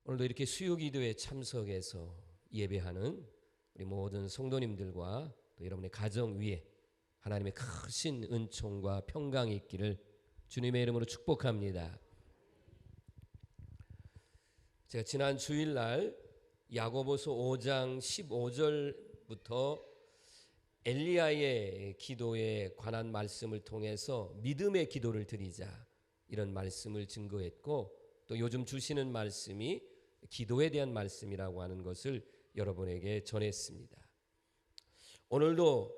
오늘도 이렇게 수요기도에 참석해서 예배하는 우리 모든 성도님들과 또 여러분의 가정 위에 하나님의 크신 은총과 평강이 있기를 주님의 이름으로 축복합니다. 제가 지난 주일날 야고보서 5장 15절부터 엘리야의 기도에 관한 말씀을 통해서 믿음의 기도를 드리자 이런 말씀을 증거했고, 또 요즘 주시는 말씀이 기도에 대한 말씀이라고 하는 것을 여러분에게 전했습니다. 오늘도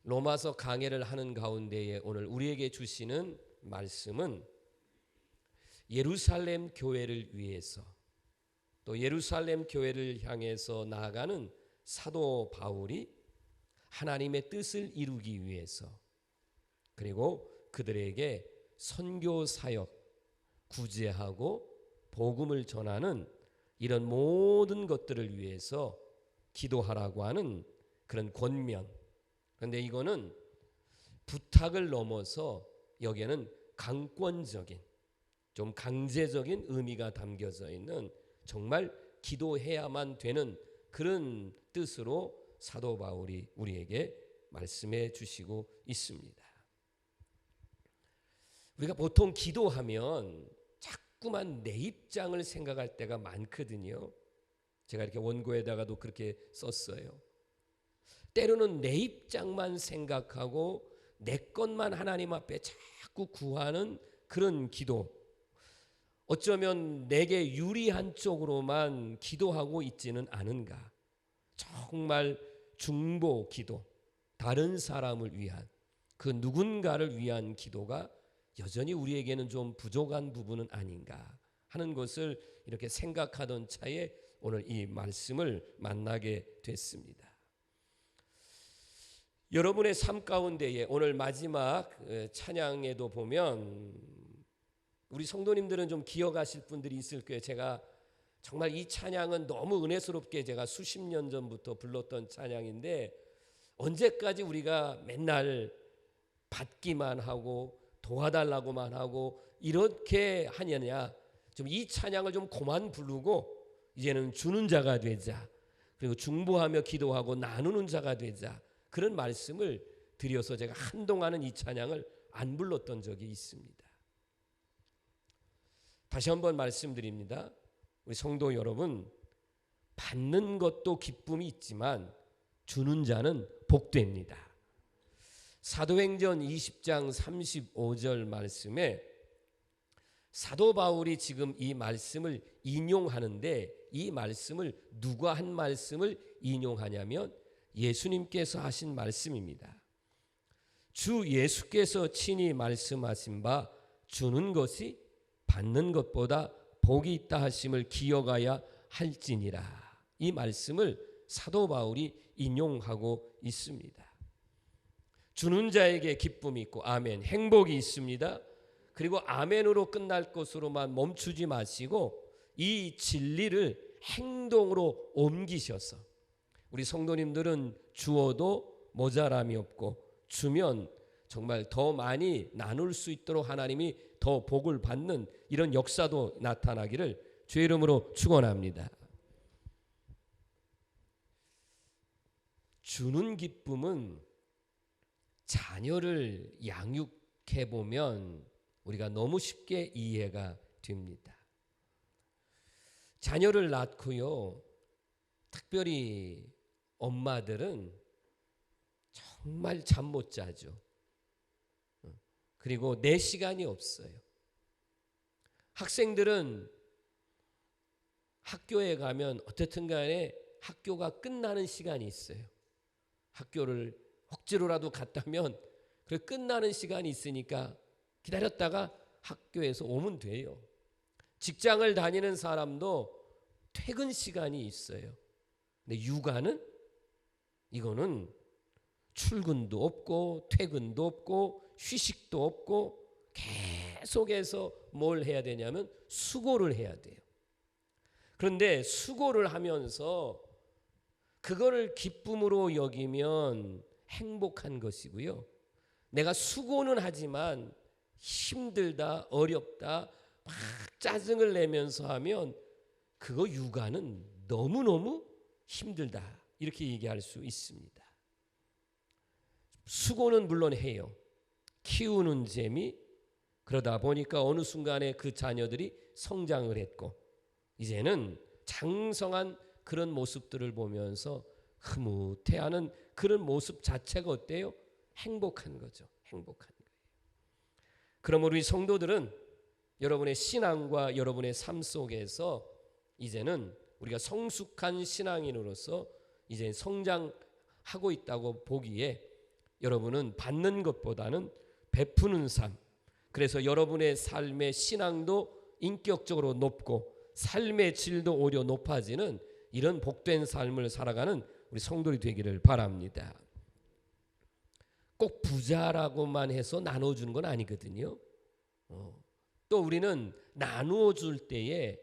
로마서 강해를 하는 가운데에 오늘 우리에게 주시는 말씀은 예루살렘 교회를 위해서, 또 예루살렘 교회를 향해서 나아가는 사도 바울이 하나님의 뜻을 이루기 위해서, 그리고 그들에게 선교 사역, 구제하고 복음을 전하는 이런 모든 것들을 위해서 기도하라고 하는 그런 권면. 그런데 이거는 부탁을 넘어서 여기에는 강권적인, 좀 강제적인 의미가 담겨져 있는, 정말 기도해야만 되는 그런 뜻으로 사도 바울이 우리에게 말씀해 주시고 있습니다. 우리가 보통 기도하면 자꾸만 내 입장을 생각할 때가 많거든요. 제가 이렇게 원고에다가도 그렇게 썼어요. 때로는 내 입장만 생각하고 내 것만 하나님 앞에 자꾸 구하는 그런 기도, 어쩌면 내게 유리한 쪽으로만 기도하고 있지는 않은가. 정말 중보 기도, 다른 사람을 위한, 그 누군가를 위한 기도가 여전히 우리에게는 좀 부족한 부분은 아닌가 하는 것을 이렇게 생각하던 차에 오늘 이 말씀을 만나게 됐습니다. 여러분의 삶 가운데에 오늘 마지막 찬양에도 보면 우리 성도님들은 좀 기억하실 분들이 있을 거예요. 제가 정말 이 찬양은 너무 은혜스럽게 제가 수십 년 전부터 불렀던 찬양인데, 언제까지 우리가 맨날 받기만 하고 도와달라고만 하고 이렇게 하느냐. 좀 이 찬양을 좀 그만 부르고 이제는 주는 자가 되자, 그리고 중보하며 기도하고 나누는 자가 되자, 그런 말씀을 드려서 제가 한동안은 이 찬양을 안 불렀던 적이 있습니다. 다시 한번 말씀드립니다. 우리 성도 여러분, 받는 것도 기쁨이 있지만 주는 자는 복됩니다. 사도행전 20장 35절 말씀에 사도 바울이 지금 이 말씀을 인용하는데, 이 말씀을 누가 한 말씀을 인용하냐면 예수님께서 하신 말씀입니다. 주 예수께서 친히 말씀하신 바 주는 것이 받는 것보다 복이 있다 하심을 기억하야 할지니라. 이 말씀을 사도 바울이 인용하고 있습니다. 주는 자에게 기쁨이 있고 아멘, 행복이 있습니다. 그리고 아멘으로 끝날 것으로만 멈추지 마시고 이 진리를 행동으로 옮기셔서, 우리 성도님들은 주어도 모자람이 없고 주면 정말 더 많이 나눌 수 있도록 하나님이 더 복을 받는 이런 역사도 나타나기를 주의 이름으로 축원합니다. 주는 기쁨은 자녀를 양육해 보면 우리가 너무 쉽게 이해가 됩니다. 자녀를 낳고요, 특별히 엄마들은 정말 잠 못 자죠. 그리고 내 시간이 없어요. 학생들은 학교에 가면 어떻든 간에 학교가 끝나는 시간이 있어요. 학교를 억지로라도 갔다면 그 끝나는 시간이 있으니까 기다렸다가 학교에서 오면 돼요. 직장을 다니는 사람도 퇴근 시간이 있어요. 근데 육아는, 이거는 출근도 없고 퇴근도 없고 휴식도 없고 계속해서 뭘 해야 되냐면 수고를 해야 돼요. 그런데 수고를 하면서 그거를 기쁨으로 여기면 행복한 것이고요, 내가 수고는 하지만 힘들다, 어렵다, 막 짜증을 내면서 하면 그거 육아는 너무너무 힘들다 이렇게 얘기할 수 있습니다. 수고는 물론 해요. 키우는 재미, 그러다 보니까 어느 순간에 그 자녀들이 성장을 했고 이제는 장성한 그런 모습들을 보면서 흐뭇해하는 그런 모습 자체가 어때요? 행복한 거죠. 행복한 거예요. 그럼 우리 성도들은 여러분의 신앙과 여러분의 삶 속에서 이제는 우리가 성숙한 신앙인으로서 이제 성장하고 있다고 보기에 여러분은 받는 것보다는 베푸는 삶, 그래서 여러분의 삶의 신앙도 인격적으로 높고 삶의 질도 오히려 높아지는 이런 복된 삶을 살아가는 우리 성도들이 되기를 바랍니다. 꼭 부자라고만 해서 나눠주는 건 아니거든요. 또 우리는 나누어 줄 때에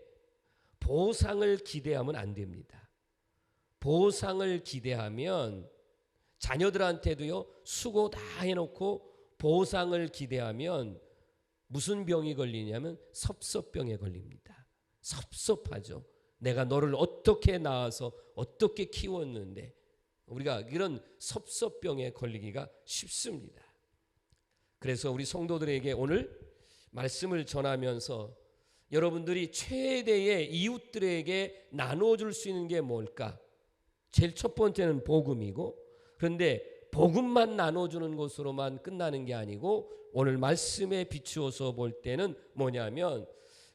보상을 기대하면 안 됩니다. 보상을 기대하면 자녀들한테도요, 수고 다 해놓고 보상을 기대하면 무슨 병이 걸리냐면 섭섭병에 걸립니다. 섭섭하죠. 내가 너를 어떻게 낳아서 어떻게 키웠는데 우리가 이런 섭섭병에 걸리기가 쉽습니다. 그래서 우리 성도들에게 오늘 말씀을 전하면서 여러분들이 최대의 이웃들에게 나눠줄 수 있는 게 뭘까? 제일 첫 번째는 복음이고, 그런데 복음만 나눠주는 것으로만 끝나는 게 아니고 오늘 말씀에 비추어서 볼 때는 뭐냐면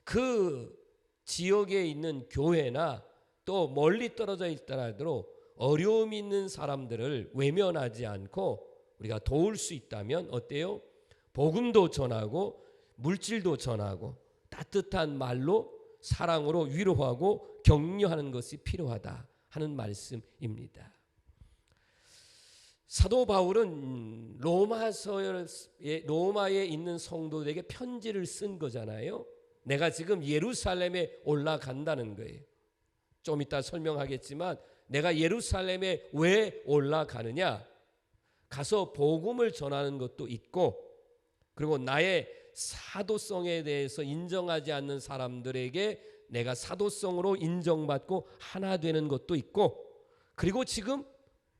그 지역에 있는 교회나 또 멀리 떨어져 있더라도 어려움이 있는 사람들을 외면하지 않고 우리가 도울 수 있다면 어때요? 복음도 전하고 물질도 전하고 따뜻한 말로 사랑으로 위로하고 격려하는 것이 필요하다 하는 말씀입니다. 사도 바울은 로마에 있는 성도들에게 편지를 쓴 거잖아요. 내가 지금 예루살렘에 올라간다는 거예요. 좀 이따 설명하겠지만 내가 예루살렘에 왜 올라가느냐? 가서 복음을 전하는 것도 있고, 그리고 나의 사도성에 대해서 인정하지 않는 사람들에게 내가 사도성으로 인정받고 하나 되는 것도 있고, 그리고 지금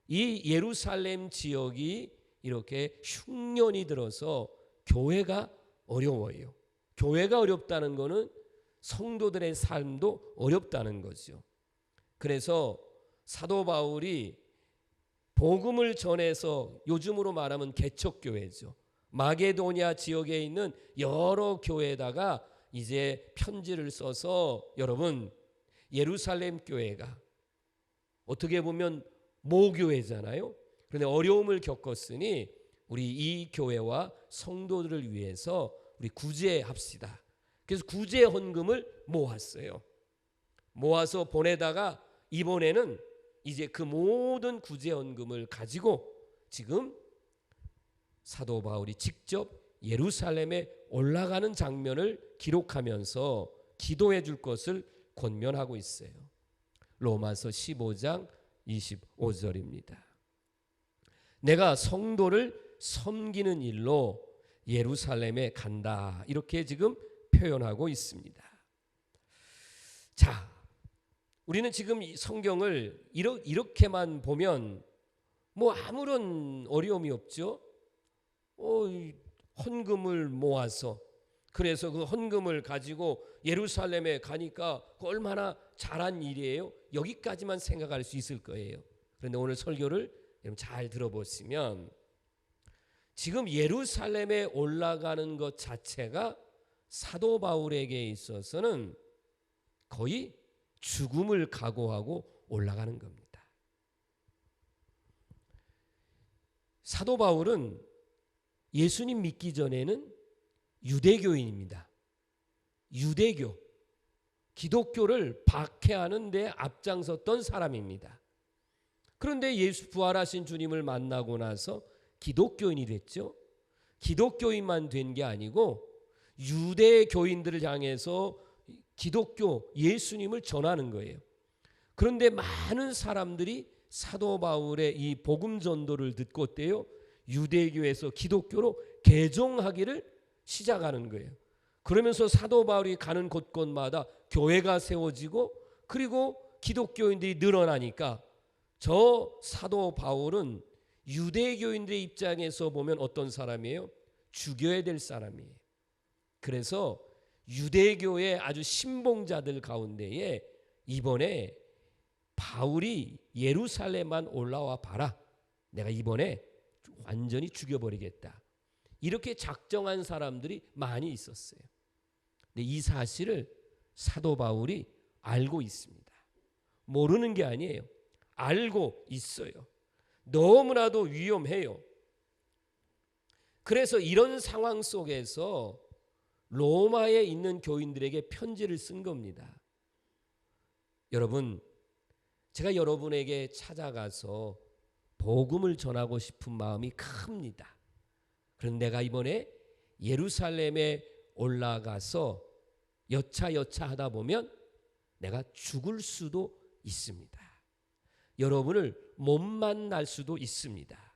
이 예루살렘 지역이 이렇게 흉년이 들어서 교회가 어려워요. 교회가 어렵다는 것은 성도들의 삶도 어렵다는 거죠. 그래서 사도 바울이 복음을 전해서 요즘으로 말하면 개척교회죠. 마게도냐 지역에 있는 여러 교회에다가 이제 편지를 써서 여러분 예루살렘 교회가 어떻게 보면 모교회잖아요. 그런데 어려움을 겪었으니 우리 이 교회와 성도들을 위해서 우리 구제합시다. 그래서 구제 헌금을 모았어요. 모아서 보내다가 이번에는 이제 그 모든 구제 헌금을 가지고 지금 사도 바울이 직접 예루살렘에 올라가는 장면을 기록하면서 기도해 줄 것을 권면하고 있어요. 로마서 15장 25절입니다. 내가 성도를 섬기는 일로 예루살렘에 간다. 이렇게 지금 표현하고 있습니다. 자, 우리는 지금 이 성경을 이렇게만 보면 뭐 아무런 어려움이 없죠. 헌금을 모아서 그래서 그 헌금을 가지고 예루살렘에 가니까 얼마나 잘한 일이에요. 여기까지만 생각할 수 있을 거예요. 그런데 오늘 설교를 여러분 잘 들어보시면 지금 예루살렘에 올라가는 것 자체가 사도 바울에게 있어서는 거의 죽음을 각오하고 올라가는 겁니다. 사도 바울은 예수님 믿기 전에는 유대교인입니다. 유대교, 기독교를 박해하는 데 앞장섰던 사람입니다. 그런데 예수 부활하신 주님을 만나고 나서 기독교인이 됐죠. 기독교인만 된 게 아니고 유대교인들을 향해서 기독교 예수님을 전하는 거예요. 그런데 많은 사람들이 사도 바울의 이 복음 전도를 듣고 어때요? 유대교에서 기독교로 개종하기를 시작하는 거예요. 그러면서 사도 바울이 가는 곳곳마다 교회가 세워지고 그리고 기독교인들이 늘어나니까 저 사도 바울은 유대교인들의 입장에서 보면 어떤 사람이에요? 죽여야 될 사람이에요. 그래서 유대교의 아주 신봉자들 가운데에 이번에 바울이 예루살렘만 올라와 봐라. 내가 이번에 완전히 죽여버리겠다. 이렇게 작정한 사람들이 많이 있었어요. 근데 이 사실을 사도 바울이 알고 있습니다. 모르는 게 아니에요. 알고 있어요. 너무나도 위험해요. 그래서 이런 상황 속에서 로마에 있는 교인들에게 편지를 쓴 겁니다. 여러분, 제가 여러분에게 찾아가서 복음을 전하고 싶은 마음이 큽니다. 그런데 내가 이번에 예루살렘에 올라가서 여차여차 하다 보면 내가 죽을 수도 있습니다. 여러분을 못 만날 수도 있습니다.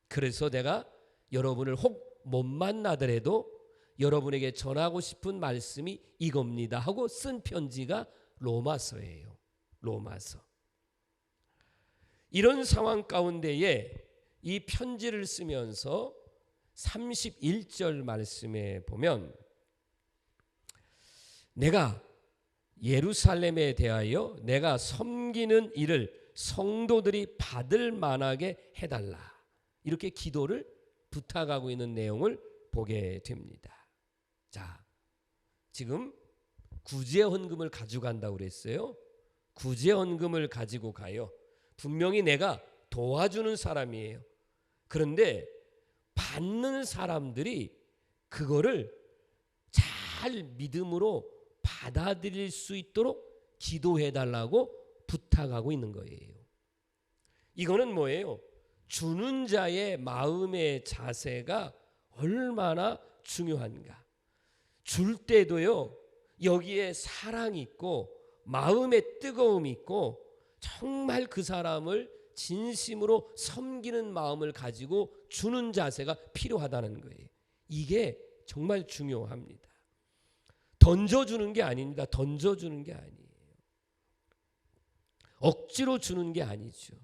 그래서 내가 여러분을 혹 못 만나더라도 여러분에게 전하고 싶은 말씀이 이겁니다 하고 쓴 편지가 로마서예요. 로마서. 이런 상황 가운데에 이 편지를 쓰면서 31절 말씀에 보면 내가 예루살렘에 대하여 내가 섬기는 일을 성도들이 받을 만하게 해달라. 이렇게 기도를 부탁하고 있는 내용을 보게 됩니다. 자, 지금 구제헌금을 가져간다고 그랬어요. 구제헌금을 가지고 가요. 분명히 내가 도와주는 사람이에요. 그런데 받는 사람들이 그거를 잘 믿음으로 받아들일 수 있도록 기도해달라고 부탁하고 있는 거예요. 이거는 뭐예요? 주는 자의 마음의 자세가 얼마나 중요한가. 줄 때도요, 여기에 사랑이 있고 마음의 뜨거움이 있고 정말 그 사람을 진심으로 섬기는 마음을 가지고 주는 자세가 필요하다는 거예요. 이게 정말 중요합니다. 던져주는 게 아닙니다. 던져주는 게 아니에요. 억지로 주는 게 아니죠.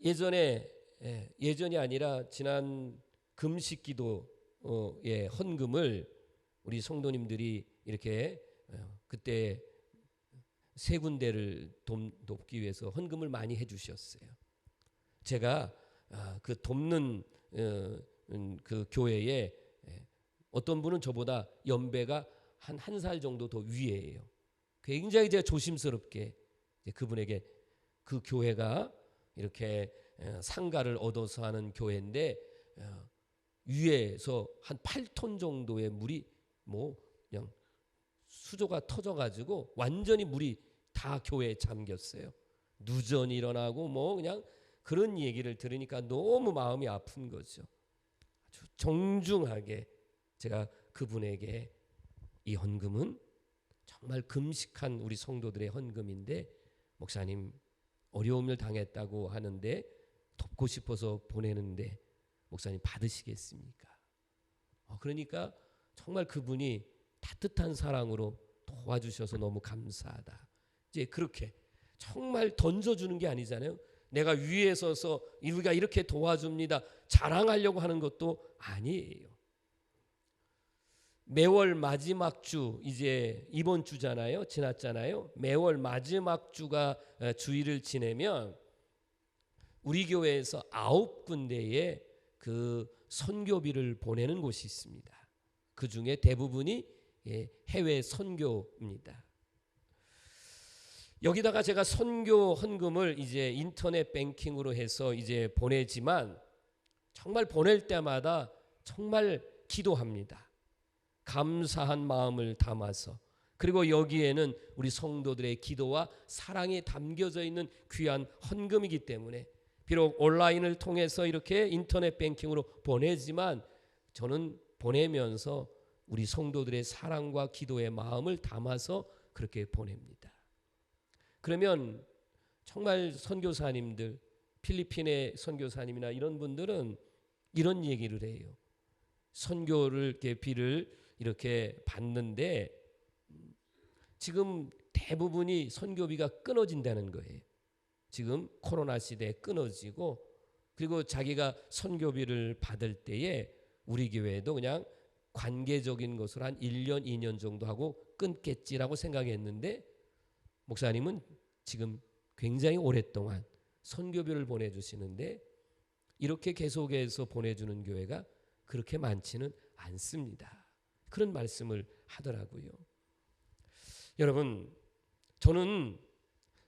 예전이 아니라 지난 금식기도의 헌금을 우리 성도님들이 이렇게 그때 세 군데를 돕기 위해서 헌금을 많이 해주셨어요. 제가 그 돕는 그 교회에 어떤 분은 저보다 연배가 한 살 정도 더 위에요. 굉장히 제가 조심스럽게 그분에게 그 교회가 이렇게 상가를 얻어서 하는 교회인데 위에서 한 8톤 정도의 물이 뭐 그냥 수조가 터져가지고 완전히 물이 다 교회에 잠겼어요. 누전이 일어나고 뭐 그냥 그런 얘기를 들으니까 너무 마음이 아픈 거죠. 아주 정중하게 제가 그분에게 이 헌금은 정말 금식한 우리 성도들의 헌금인데 목사님 어려움을 당했다고 하는데 돕고 싶어서 보내는데 목사님 받으시겠습니까? 그러니까 정말 그분이 따뜻한 사랑으로 도와주셔서 너무 감사하다. 이제 그렇게 정말 던져주는 게 아니잖아요. 내가 위에 서서 우리가 이렇게 도와줍니다. 자랑하려고 하는 것도 아니에요. 매월 마지막 주, 이제 이번 주잖아요. 지났잖아요. 매월 마지막 주가 주일을 지내면 우리 교회에서 9군데에 그 선교비를 보내는 곳이 있습니다. 그 중에 대부분이 해외 선교입니다. 여기다가 제가 선교 헌금을 이제 인터넷 뱅킹으로 해서 이제 보내지만 정말 보낼 때마다 정말 기도합니다. 감사한 마음을 담아서. 그리고 여기에는 우리 성도들의 기도와 사랑이 담겨져 있는 귀한 헌금이기 때문에 비록 온라인을 통해서 이렇게 인터넷 뱅킹으로 보내지만 저는 보내면서 우리 성도들의 사랑과 기도의 마음을 담아서 그렇게 보냅니다. 그러면 정말 선교사님들, 필리핀의 선교사님이나 이런 분들은 이런 얘기를 해요. 선교를 비를 이렇게 받는데 지금 대부분이 선교비가 끊어진다는 거예요. 지금 코로나 시대에 끊어지고, 그리고 자기가 선교비를 받을 때에 우리 교회도 그냥 관계적인 것으로 한 1년, 2년 정도 하고 끊겠지라고 생각했는데, 목사님은 지금 굉장히 오랫동안 선교비를 보내주시는데 이렇게 계속해서 보내주는 교회가 그렇게 많지는 않습니다. 그런 말씀을 하더라고요. 여러분, 저는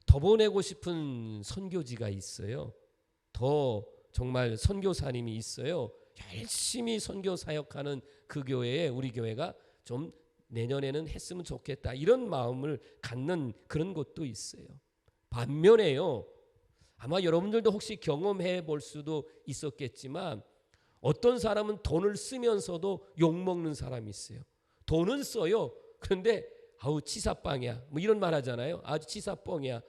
더 보내고 싶은 선교지가 있어요. 더 정말 선교사님이 있어요. 열심히 선교 사역하는 그 교회에 우리 교회가 좀 내년에는 했으면 좋겠다, 이런 마음을 갖는 그런 곳도 있어요. 반면에요, 아마 여러분들도 혹시 경험해 볼 수도 있었겠지만 어떤 사람은 돈을 쓰면서도 욕먹는 사람이 있어요. 돈은 써요. 그런데 아우 치사빵이야, 뭐 이런 말 하잖아요. 아주 치사뻥이야.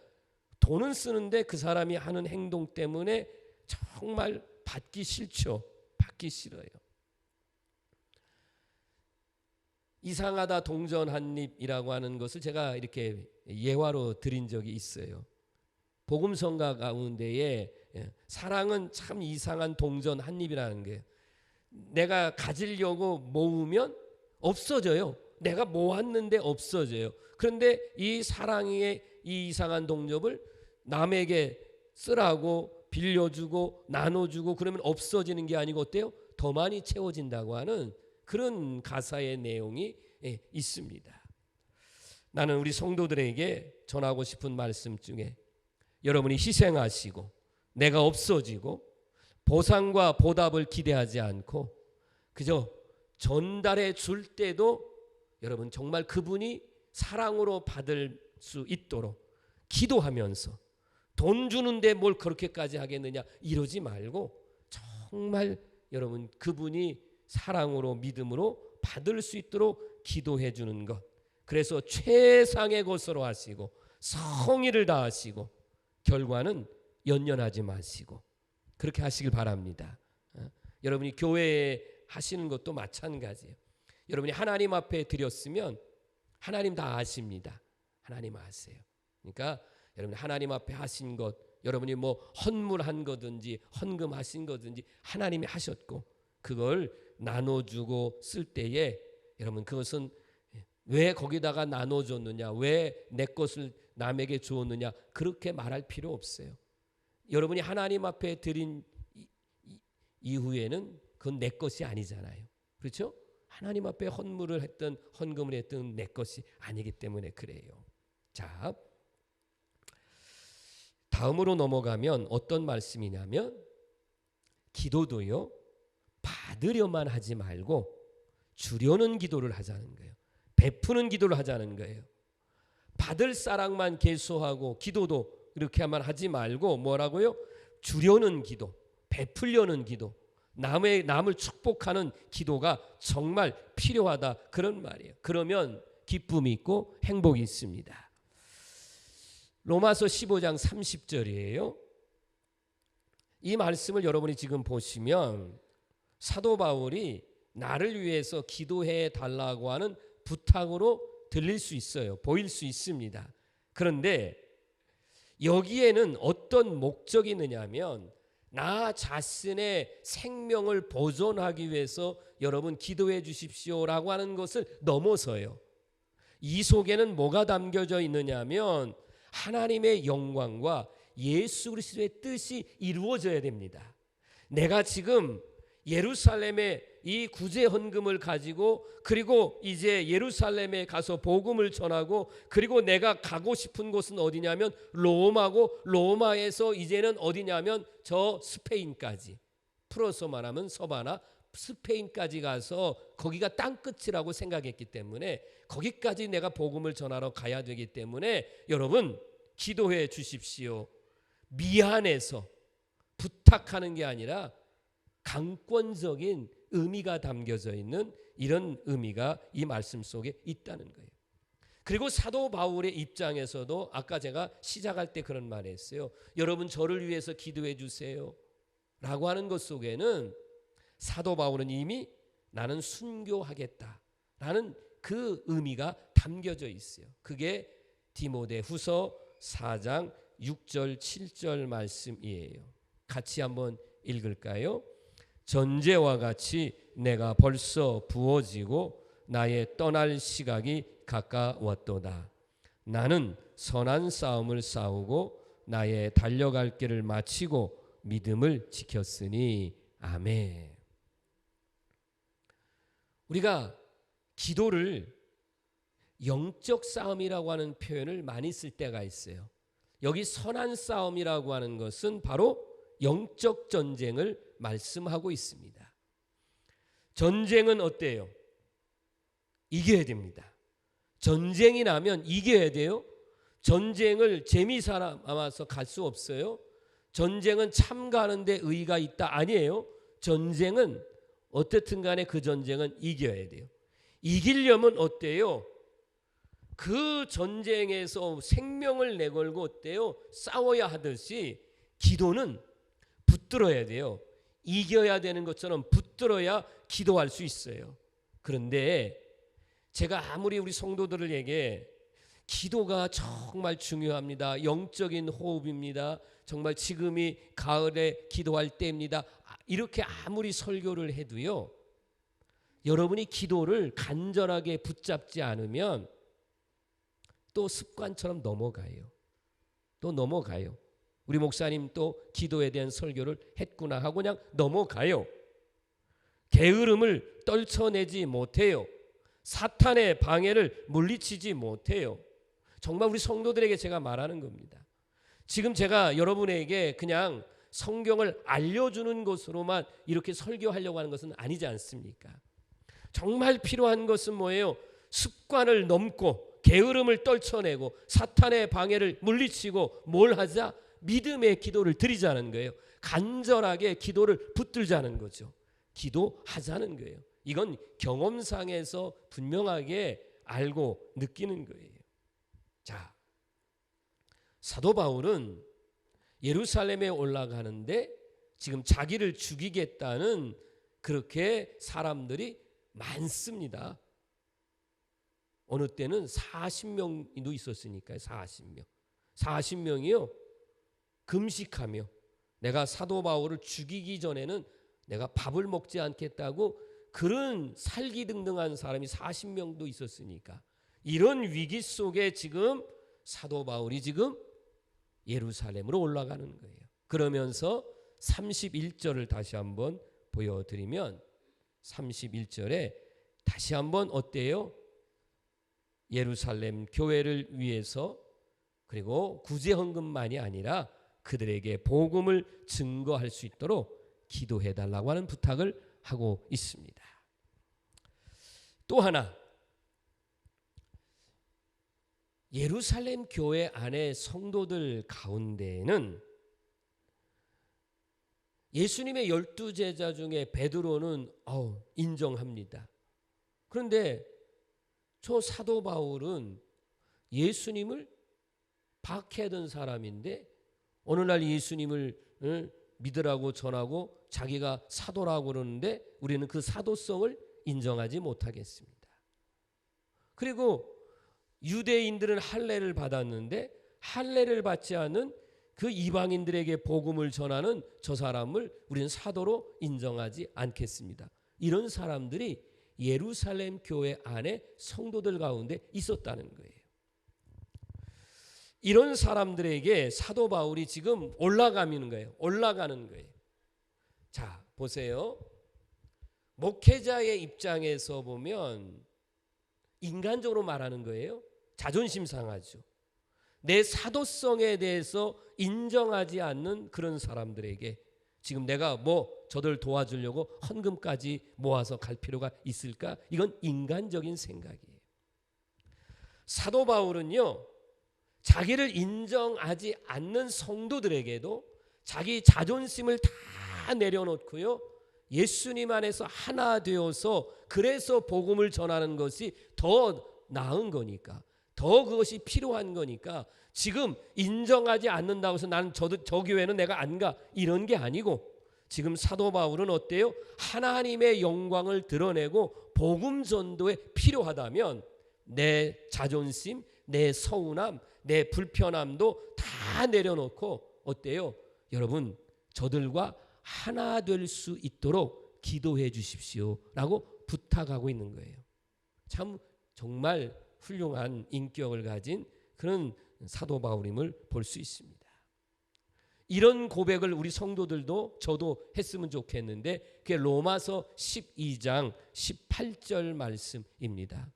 돈은 쓰는데 그 사람이 하는 행동 때문에 정말 받기 싫죠. 받기 싫어요. 이상하다 동전 한 입이라고 하는 것을 제가 이렇게 예화로 드린 적이 있어요. 복음성가 가운데에 사랑은 참 이상한 동전 한 입이라는 거예요. 내가 가지려고 모으면 없어져요. 내가 모았는데 없어져요. 그런데 이 사랑의 이 이상한 동접을 남에게 쓰라고 빌려주고 나눠주고 그러면 없어지는 게 아니고 어때요? 더 많이 채워진다고 하는 그런 가사의 내용이 있습니다. 나는 우리 성도들에게 전하고 싶은 말씀 중에, 여러분이 희생하시고 내가 없어지고 보상과 보답을 기대하지 않고 그저 전달해 줄 때도 여러분 정말 그분이 사랑으로 받을 수 있도록 기도하면서, 돈 주는데 뭘 그렇게까지 하겠느냐 이러지 말고 정말 여러분 그분이 사랑으로 믿음으로 받을 수 있도록 기도해 주는 것, 그래서 최상의 것으로 하시고 성의를 다하시고 결과는 연연하지 마시고 그렇게 하시길 바랍니다. 여러분이 교회에 하시는 것도 마찬가지예요. 여러분이 하나님 앞에 드렸으면 하나님 다 아십니다. 하나님 아세요. 그러니까 여러분 하나님 앞에 하신 것, 여러분이 뭐 헌물한 거든지 헌금하신 거든지 하나님이 하셨고 그걸 나눠주고 쓸 때에 여러분 그것은 왜 거기다가 나눠줬느냐, 왜 내 것을 남에게 주었느냐 그렇게 말할 필요 없어요. 여러분이 하나님 앞에 드린 이후에는 그건 내 것이 아니잖아요. 그렇죠? 하나님 앞에 헌물을 했든 헌금을 했든 내 것이 아니기 때문에 그래요. 자, 다음으로 넘어가면 어떤 말씀이냐면, 기도도요 받으려만 하지 말고 주려는 기도를 하자는 거예요. 베푸는 기도를 하자는 거예요. 받을 사랑만 계속하고 기도도 이렇게만 하지 말고 뭐라고요? 주려는 기도, 베풀려는 기도, 남을 축복하는 기도가 정말 필요하다, 그런 말이에요. 그러면 기쁨이 있고 행복이 있습니다. 로마서 15장 30절이에요. 이 말씀을 여러분이 지금 보시면 사도 바울이 나를 위해서 기도해 달라고 하는 부탁으로 들릴 수 있어요. 보일 수 있습니다. 그런데 여기에는 어떤 목적이 있느냐면 나 자신의 생명을 보존하기 위해서 여러분 기도해 주십시오라고 하는 것을 넘어서요. 이 속에는 뭐가 담겨져 있느냐면 하나님의 영광과 예수 그리스도의 뜻이 이루어져야 됩니다. 내가 지금 예루살렘에 이 구제 헌금을 가지고 그리고 이제 예루살렘에 가서 복음을 전하고 그리고 내가 가고 싶은 곳은 어디냐면 로마고, 로마에서 이제는 어디냐면 저 스페인까지, 풀어서 말하면 서바나 스페인까지 가서 거기가 땅끝이라고 생각했기 때문에 거기까지 내가 복음을 전하러 가야 되기 때문에 여러분 기도해 주십시오. 미안해서 부탁하는 게 아니라 강권적인 의미가 담겨져 있는 이런 의미가 이 말씀 속에 있다는 거예요. 그리고 사도 바울의 입장에서도 아까 제가 시작할 때 그런 말을 했어요. 여러분 저를 위해서 기도해 주세요 라고 하는 것 속에는 사도 바울은 이미 나는 순교하겠다 라는 그 의미가 담겨져 있어요. 그게 디모데후서 4장 6절 7절 말씀이에요. 같이 한번 읽을까요? 전제와 같이 내가 벌써 부어지고 나의 떠날 시각이 가까웠도다. 나는 선한 싸움을 싸우고 나의 달려갈 길을 마치고 믿음을 지켰으니 아멘. 우리가 기도를 영적 싸움이라고 하는 표현을 많이 쓸 때가 있어요. 여기 선한 싸움이라고 하는 것은 바로 영적 전쟁을 말씀하고 있습니다. 전쟁은 어때요? 이겨야 됩니다. 전쟁이 나면 이겨야 돼요. 전쟁을 재미삼아서 갈 수 없어요. 전쟁은 참가하는데 의의가 있다 아니에요. 전쟁은 어떻든 간에 그 전쟁은 이겨야 돼요. 이기려면 어때요? 그 전쟁에서 생명을 내걸고 어때요? 싸워야 하듯이 기도는 붙들어야 돼요. 이겨야 되는 것처럼 붙들어야 기도할 수 있어요. 그런데 제가 아무리 우리 성도들에게 기도가 정말 중요합니다. 영적인 호흡입니다. 정말 지금이 가을에 기도할 때입니다. 이렇게 아무리 설교를 해도요. 여러분이 기도를 간절하게 붙잡지 않으면 또 습관처럼 넘어가요. 또 넘어가요. 우리 목사님 또 기도에 대한 설교를 했구나 하고 그냥 넘어가요. 게으름을 떨쳐내지 못해요. 사탄의 방해를 물리치지 못해요. 정말 우리 성도들에게 제가 말하는 겁니다. 지금 제가 여러분에게 그냥 성경을 알려주는 것으로만 이렇게 설교하려고 하는 것은 아니지 않습니까? 정말 필요한 것은 뭐예요? 습관을 넘고 게으름을 떨쳐내고 사탄의 방해를 물리치고 뭘 하자? 믿음의 기도를 드리자는 거예요. 간절하게 기도를 붙들자는 거죠. 기도하자는 거예요. 이건 경험상에서 분명하게 알고 느끼는 거예요. 자, 사도 바울은 예루살렘에 올라가는데 지금 자기를 죽이겠다는 그렇게 사람들이 많습니다. 어느 때는 40명도 있었으니까요. 40명. 40명이요. 금식하며 내가 사도 바울을 죽이기 전에는 내가 밥을 먹지 않겠다고 그런 살기등등한 사람이 40명도 있었으니까 이런 위기 속에 지금 사도 바울이 지금 예루살렘으로 올라가는 거예요. 그러면서 31절을 다시 한번 보여드리면 31절에 다시 한번 어때요? 예루살렘 교회를 위해서 그리고 구제헌금만이 아니라 그들에게 복음을 증거할 수 있도록 기도해달라고 하는 부탁을 하고 있습니다. 또 하나, 예루살렘 교회 안에 성도들 가운데에는 예수님의 12제자 중에 베드로는 인정합니다. 그런데 저 사도 바울은 예수님을 박해하던 사람인데 어느 날 예수님을 믿으라고 전하고 자기가 사도라고 그러는데 우리는 그 사도성을 인정하지 못하겠습니다. 그리고 유대인들은 할례를 받았는데 할례를 받지 않은 그 이방인들에게 복음을 전하는 저 사람을 우리는 사도로 인정하지 않겠습니다. 이런 사람들이 예루살렘 교회 안에 성도들 가운데 있었다는 거예요. 이런 사람들에게 사도 바울이 지금 올라가는 거예요. 자, 보세요. 목회자의 입장에서 보면 인간적으로 말하는 거예요. 자존심 상하죠. 내 사도성에 대해서 인정하지 않는 그런 사람들에게 지금 내가 저들 도와주려고 헌금까지 모아서 갈 필요가 있을까? 이건 인간적인 생각이에요. 사도 바울은요, 자기를 인정하지 않는 성도들에게도 자기 자존심을 다 내려놓고요, 예수님 안에서 하나 되어서 그래서 복음을 전하는 것이 더 나은 거니까, 더 그것이 필요한 거니까 지금 인정하지 않는다고 해서 나는 저 교회는 내가 안 가 이런 게 아니고 지금 사도 바울은 어때요? 하나님의 영광을 드러내고 복음 전도에 필요하다면 내 자존심, 내 서운함, 내 불편함도 다 내려놓고 어때요? 여러분, 저들과 하나 될 수 있도록 기도해 주십시오 라고 부탁하고 있는 거예요. 참 정말 훌륭한 인격을 가진 그런 사도 바울임을 볼 수 있습니다. 이런 고백을 우리 성도들도 저도 했으면 좋겠는데 그게 로마서 12장 18절 말씀입니다.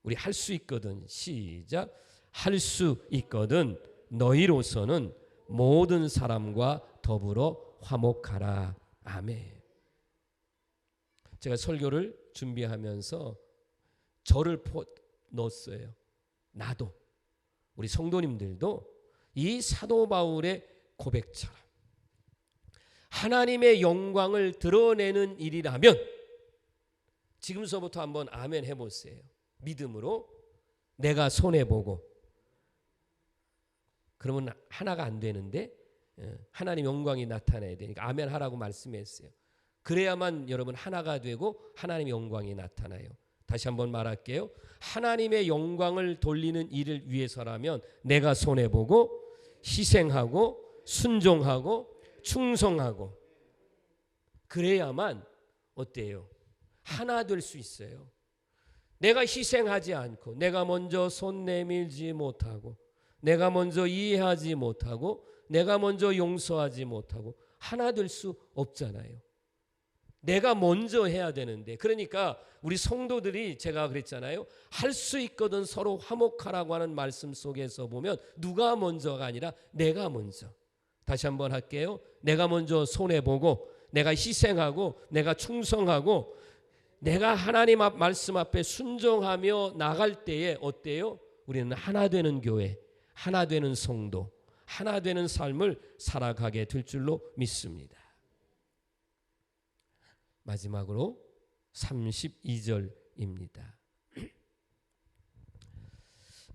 우리 할 수 있거든. 시작. 할 수 있거든 너희로서는 모든 사람과 더불어 화목하라. 아멘. 제가 설교를 준비하면서 저를 넣었어요. 나도 우리 성도님들도 이 사도 바울의 고백처럼 하나님의 영광을 드러내는 일이라면 지금서부터 한번 아멘 해보세요. 믿음으로 내가 손해보고, 그러면 하나가 안 되는데 하나님 영광이 나타나야 되니까 아멘 하라고 말씀했어요. 그래야만 여러분 하나가 되고 하나님의 영광이 나타나요. 다시 한번 말할게요. 하나님의 영광을 돌리는 일을 위해서라면 내가 손해보고 희생하고 순종하고 충성하고 그래야만 어때요? 하나 될 수 있어요. 내가 희생하지 않고 내가 먼저 손 내밀지 못하고 내가 먼저 이해하지 못하고 내가 먼저 용서하지 못하고 하나 될 수 없잖아요. 내가 먼저 해야 되는데, 그러니까 우리 성도들이 제가 그랬잖아요. 할 수 있거든 서로 화목하라고 하는 말씀 속에서 보면 누가 먼저가 아니라 내가 먼저. 다시 한번 할게요. 내가 먼저 손해보고 내가 희생하고 내가 충성하고 내가 하나님 말씀 앞에 순종하며 나갈 때에 어때요? 우리는 하나 되는 교회, 하나 되는 성도, 하나 되는 삶을 살아가게 될 줄로 믿습니다. 마지막으로 32절입니다.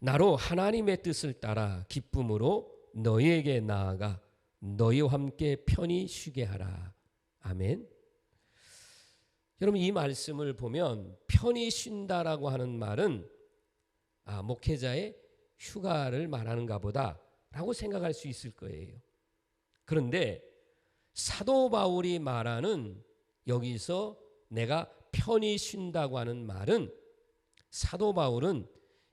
나로 하나님의 뜻을 따라 기쁨으로 너희에게 나아가 너희와 함께 편히 쉬게 하라. 아멘. 여러분, 이 말씀을 보면 편히 쉰다라고 하는 말은 목회자의 휴가를 말하는가 보다라고 생각할 수 있을 거예요. 그런데 사도 바울이 말하는 여기서 내가 편히 쉰다고 하는 말은, 사도 바울은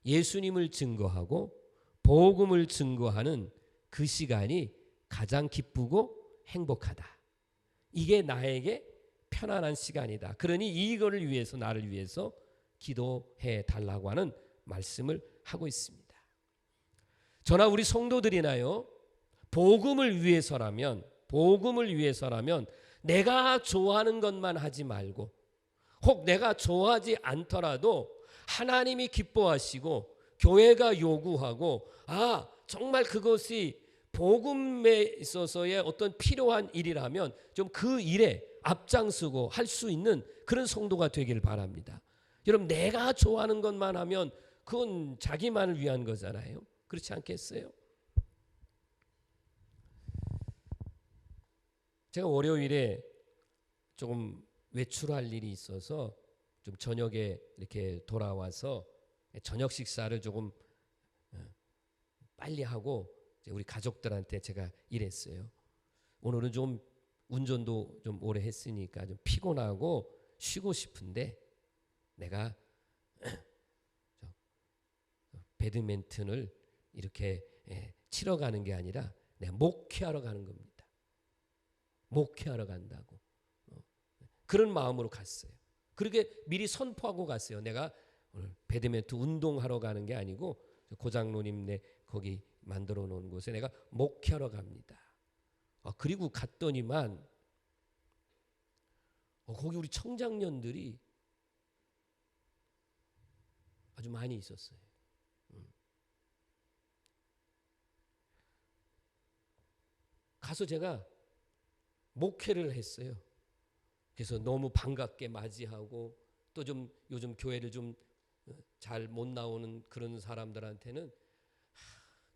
예수님을 증거하고 복음을 증거하는 그 시간이 가장 기쁘고 행복하다. 이게 나에게 편안한 시간이다. 그러니 이거를 위해서, 나를 위해서 기도해 달라고 하는 말씀을 하고 있습니다. 저나 우리 성도들이나요, 복음을 위해서라면 내가 좋아하는 것만 하지 말고, 혹 내가 좋아하지 않더라도 하나님이 기뻐하시고 교회가 요구하고 정말 그것이 복음에 있어서의 어떤 필요한 일이라면 좀 그 일에 앞장서고 할 수 있는 그런 성도가 되길 바랍니다. 여러분, 내가 좋아하는 것만 하면 그건 자기만을 위한 거잖아요. 그렇지 않겠어요? 제가 월요일에 조금 외출할 일이 있어서 좀 저녁에 이렇게 돌아와서 저녁 식사를 조금 빨리 하고 우리 가족들한테 제가 이랬어요. 오늘은 좀 운전도 좀 오래 했으니까 좀 피곤하고 쉬고 싶은데 내가 배드민턴을 이렇게 치러 가는 게 아니라 내가 목회하러 가는 겁니다. 목회하러 간다고. 그런 마음으로 갔어요. 그렇게 미리 선포하고 갔어요. 내가 오늘 배드민턴 운동하러 가는 게 아니고 고장로님네 거기 만들어 놓은 곳에 내가 목회하러 갑니다. 그리고 갔더니만 거기 우리 청장년들이 아주 많이 있었어요. 가서 제가 목회를 했어요. 그래서 너무 반갑게 맞이하고 또 좀 요즘 교회를 좀 잘 못 나오는 그런 사람들한테는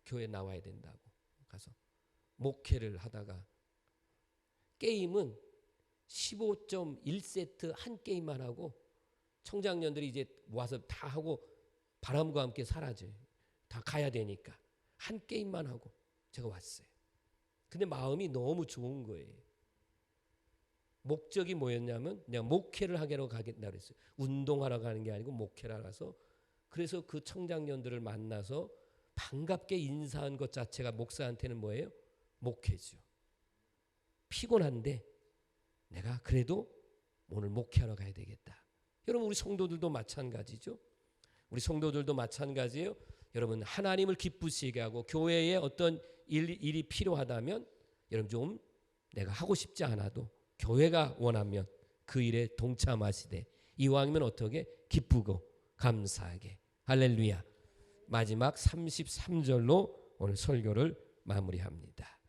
교회 나와야 된다고 가서 목회를 하다가 게임은 15.1세트 한 게임만 하고 청장년들이 이제 와서 다 하고 바람과 함께 사라져요. 다 가야 되니까. 한 게임만 하고 제가 왔어요. 근데 마음이 너무 좋은 거예요. 목적이 뭐였냐면 그냥 목회를 하러 가겠다 그랬어요. 운동하러 가는 게 아니고 목회를 가서, 그래서 그 청장년들을 만나서 반갑게 인사한 것 자체가 목사한테는 뭐예요? 목회죠. 피곤한데 내가 그래도 오늘 목회하러 가야 되겠다. 여러분, 우리 성도들도 마찬가지죠. 우리 성도들도 마찬가지예요. 여러분, 하나님을 기쁘시게 하고 교회에 어떤 일이 필요하다면 여러분 좀 내가 하고 싶지 않아도 교회가 원하면 그 일에 동참하시되 이왕이면 어떻게 기쁘고 감사하게. 할렐루야. 마지막 33절로 오늘 설교를 마무리합니다.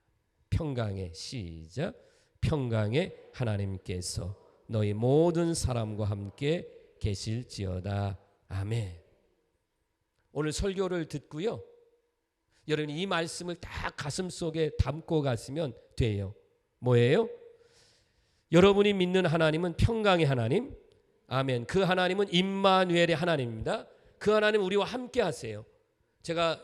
평강의 시작. 평강의 하나님께서 너희 모든 사람과 함께 계실지어다. 아멘. 오늘 설교를 듣고요, 여러분이 이 말씀을 다 가슴속에 담고 가시면 돼요. 뭐예요? 여러분이 믿는 하나님은 평강의 하나님. 아멘. 그 하나님은 임마누엘의 하나님입니다. 그 하나님 우리와 함께 하세요. 제가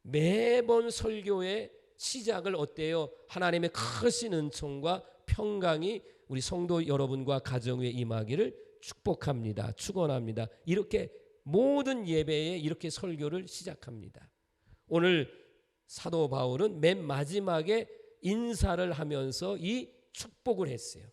매번 설교의 시작을 어때요? 하나님의 크신 은총과 평강이 우리 성도 여러분과 가정 위에 임하기를 축복합니다. 축원합니다. 이렇게 모든 예배에 이렇게 설교를 시작합니다. 오늘 사도 바울은 맨 마지막에 인사를 하면서 이 축복을 했어요.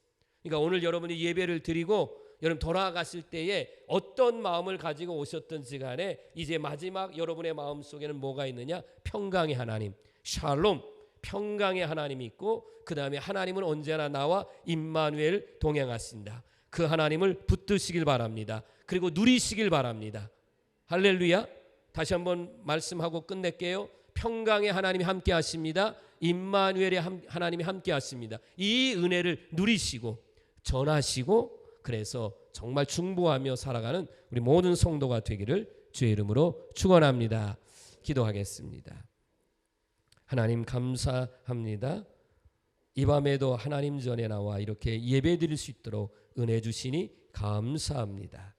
그러니까 오늘 여러분이 예배를 드리고 여러분 돌아가실 때에 어떤 마음을 가지고 오셨든지 간에 이제 마지막 여러분의 마음속에는 뭐가 있느냐? 평강의 하나님, 샬롬, 평강의 하나님이 있고, 그 다음에 하나님은 언제나 나와 임마누엘 동행하신다. 그 하나님을 붙드시길 바랍니다. 그리고 누리시길 바랍니다. 할렐루야. 다시 한번 말씀하고 끝낼게요. 평강의 하나님이 함께 하십니다. 임마누엘의 하나님이 함께 하십니다. 이 은혜를 누리시고 전하시고, 그래서 정말 중보하며 살아가는 우리 모든 성도가 되기를 주의 이름으로 축원합니다. 기도하겠습니다. 하나님 감사합니다. 이 밤에도 하나님 전에 나와 이렇게 예배 드릴 수 있도록 은혜 주시니 감사합니다.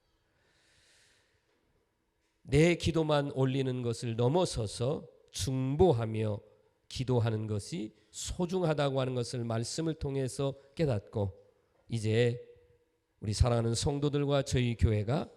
내 기도만 올리는 것을 넘어서서 중보하며 기도하는 것이 소중하다고 하는 것을 말씀을 통해서 깨닫고, 이제 우리 사랑하는 성도들과 저희 교회가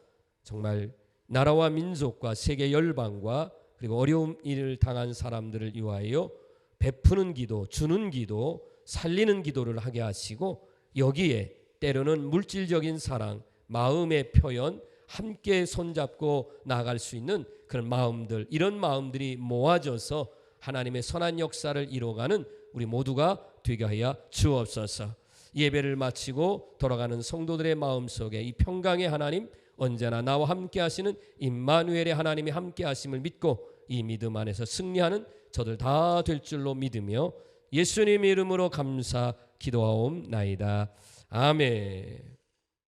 정말 나라와 민족과 세계 열방과 그리고 어려움 일을 당한 사람들을 위하여 베푸는 기도, 주는 기도, 살리는 기도를 하게 하시고, 여기에 때로는 물질적인 사랑, 마음의 표현, 함께 손잡고 나아갈 수 있는 그런 마음들, 이런 마음들이 모아져서 하나님의 선한 역사를 이루어가는 우리 모두가 되게 하여 주옵소서. 예배를 마치고 돌아가는 성도들의 마음속에 이 평강의 하나님, 언제나 나와 함께 하시는 임마누엘의 하나님이 함께 하심을 믿고 이 믿음 안에서 승리하는 저들 다 될 줄로 믿으며 예수님의 이름으로 감사 기도하옵나이다. 아멘.